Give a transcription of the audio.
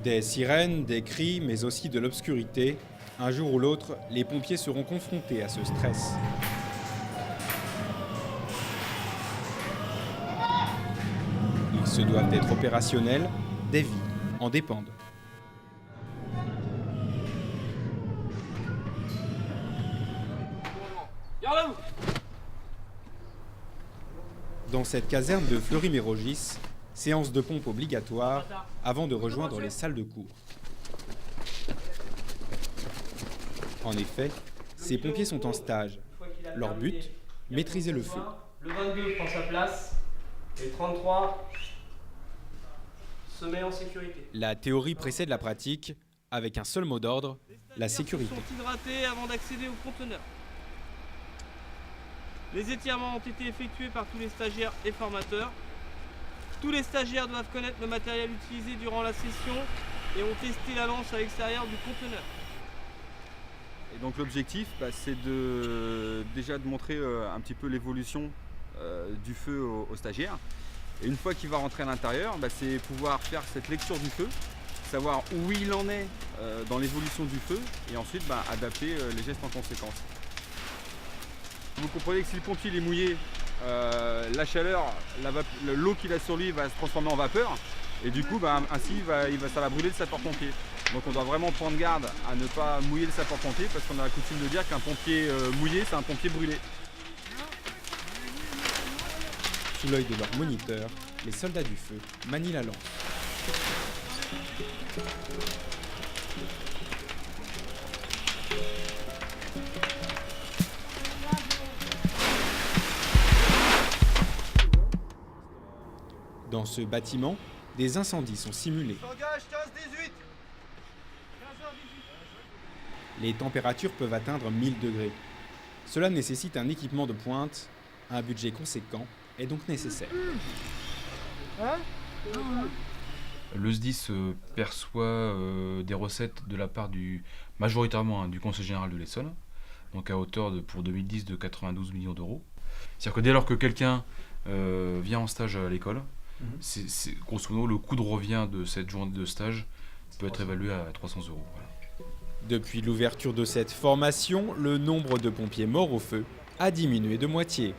Des sirènes, des cris, mais aussi de l'obscurité. Un jour ou l'autre, les pompiers seront confrontés à ce stress. Ils se doivent d'être opérationnels, des vies en dépendent. Dans cette caserne de Fleury-Mérogis, séance de pompe obligatoire avant de rejoindre les salles de cours. En effet, ces pompiers sont en stage. Leur but, maîtriser le feu. Le 22 prend sa place et le 33 se met en sécurité. La théorie précède la pratique, avec un seul mot d'ordre, la sécurité. Les stagiaires sont hydratés avant d'accéder au conteneur. Les étirements ont été effectués par tous les stagiaires et formateurs. Tous les stagiaires doivent connaître le matériel utilisé durant la session et ont testé la lance à l'extérieur du conteneur. Et donc l'objectif, c'est déjà de montrer un petit peu l'évolution du feu aux stagiaires. Et une fois qu'il va rentrer à l'intérieur, c'est pouvoir faire cette lecture du feu, savoir où il en est dans l'évolution du feu et ensuite adapter les gestes en conséquence. Vous comprenez que si le pompier est mouillé, la chaleur, l'eau qu'il a sur lui va se transformer en vapeur et du coup ainsi ça va brûler le sapeur-pompier. Donc on doit vraiment prendre garde à ne pas mouiller le sapeur-pompier parce qu'on a la coutume de dire qu'un pompier mouillé c'est un pompier brûlé. Sous l'œil de leur moniteur, les soldats du feu manient la lance. Dans ce bâtiment, des incendies sont simulés. Les températures peuvent atteindre 1000 degrés. Cela nécessite un équipement de pointe, un budget conséquent est donc nécessaire. Le SDIS perçoit des recettes de la part majoritairement du Conseil général de l'Essonne, donc à hauteur pour 2010 de 92 millions d'euros. C'est-à-dire que dès lors que quelqu'un vient en stage à l'école, c'est grosso modo le coût de revient de cette journée de stage peut être évalué à 300 euros. Voilà. Depuis l'ouverture de cette formation, le nombre de pompiers morts au feu a diminué de moitié.